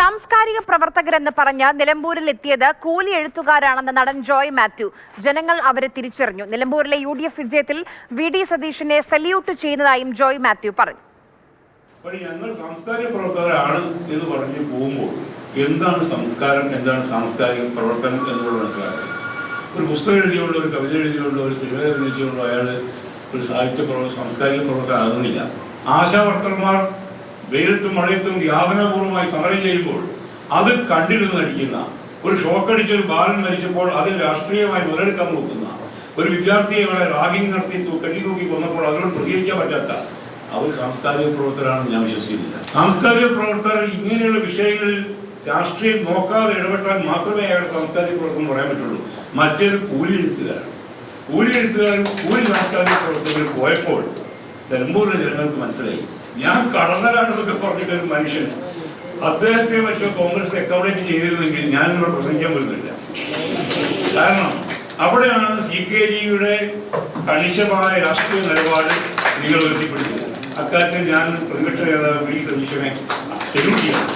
സാംസ്കാരിക പ്രവർത്തകരെന്ന് പറഞ്ഞ് നിലമ്പൂരിൽ എത്തിയത് കൂലി എഴുത്തുകാരാണെന്ന നടൻ ജോയ് മാത്യു. ജനങ്ങൾ അവരെ തിരിച്ചറിഞ്ഞു. നിലമ്പൂരിലെ UDF വിജയത്തിൽ VD സതീഷിനെ സല്യൂട്ട് ചെയ്യുന്നതായും ജോയ് മാത്യു പറഞ്ഞു. ഞങ്ങൾ സാംസ്കാരിക പ്രവർത്തകരാണ് എന്ന് പറഞ്ഞു പോകുമ്പോൾ എന്താണ് സംസ്കാരം, എന്താണ് സാംസ്കാരിക പ്രവർത്തനം എന്നുള്ളത് മനസ്സിലാക്കുക. ഒരു പുസ്തകം എഴുതിയുള്ളൂ, ഒരു കവിത എഴുതിയുള്ളൂ, ഒരു സിനിമ അഭിനയിച്ചുള്ളൂ അയാൾ ഒരു സാംസ്കാരിക പ്രവർത്തകനാകുന്നില്ല. ആശാ വർക്കർമാർ വെയിലത്തും മഴയത്തും വ്യാപനപൂർവ്വമായി സമരം ചെയ്യുമ്പോൾ അത് കണ്ടിരുന്ന് നടിക്കുന്ന, ഒരു ഷോക്കടിച്ചൊരു ബാലൻ മരിച്ചപ്പോൾ അതിൽ രാഷ്ട്രീയമായി മുതലെടുക്കാൻ നോക്കുന്ന, ഒരു വിദ്യാർത്ഥിയെ റാഗിംഗ് നടത്തി കെട്ടിത്തൂക്കി കൊന്നപ്പോൾ അതിനോട് പ്രതികരിക്കാൻ പറ്റാത്ത അവർ സാംസ്കാരിക പ്രവർത്തകരാണെന്ന് ഞാൻ വിശ്വസിക്കുന്നില്ല. സാംസ്കാരിക പ്രവർത്തകർ ഇങ്ങനെയുള്ള വിഷയങ്ങളിൽ രാഷ്ട്രീയം നോക്കാതെ ഇടപെട്ടാൽ മാത്രമേ അയാൾ സാംസ്കാരിക പ്രവർത്തനം പറയാൻ പറ്റുള്ളൂ. മറ്റേത് കൂലി എഴുത്തുകാരാണ്. കൂലി സാംസ്കാരിക പ്രവർത്തകർ പോയപ്പോൾ നിലമ്പൂരിലെ ജനങ്ങൾക്ക് മനസ്സിലായി, ഞാൻ കടന്നലാണെന്നൊക്കെ പറഞ്ഞിട്ടൊരു മനുഷ്യൻ അദ്ദേഹത്തെ മറ്റോ കോൺഗ്രസ് അക്കോമഡേറ്റ് ചെയ്തിരുന്നെങ്കിൽ ഞാൻ ഇവിടെ പ്രസംഗിക്കാൻ പറ്റുന്നില്ല. കാരണം അവിടെയാണ് CKG-യുടെ കണിശമായ രാഷ്ട്രീയ നിലപാട് നിങ്ങൾ ഉയർത്തിപ്പിടിച്ചത്. അക്കാര്യത്തിൽ ഞാൻ പ്രതിപക്ഷ നേതാവ് VD സതീശനെ സല്യൂട്ട് ചെയ്യണം.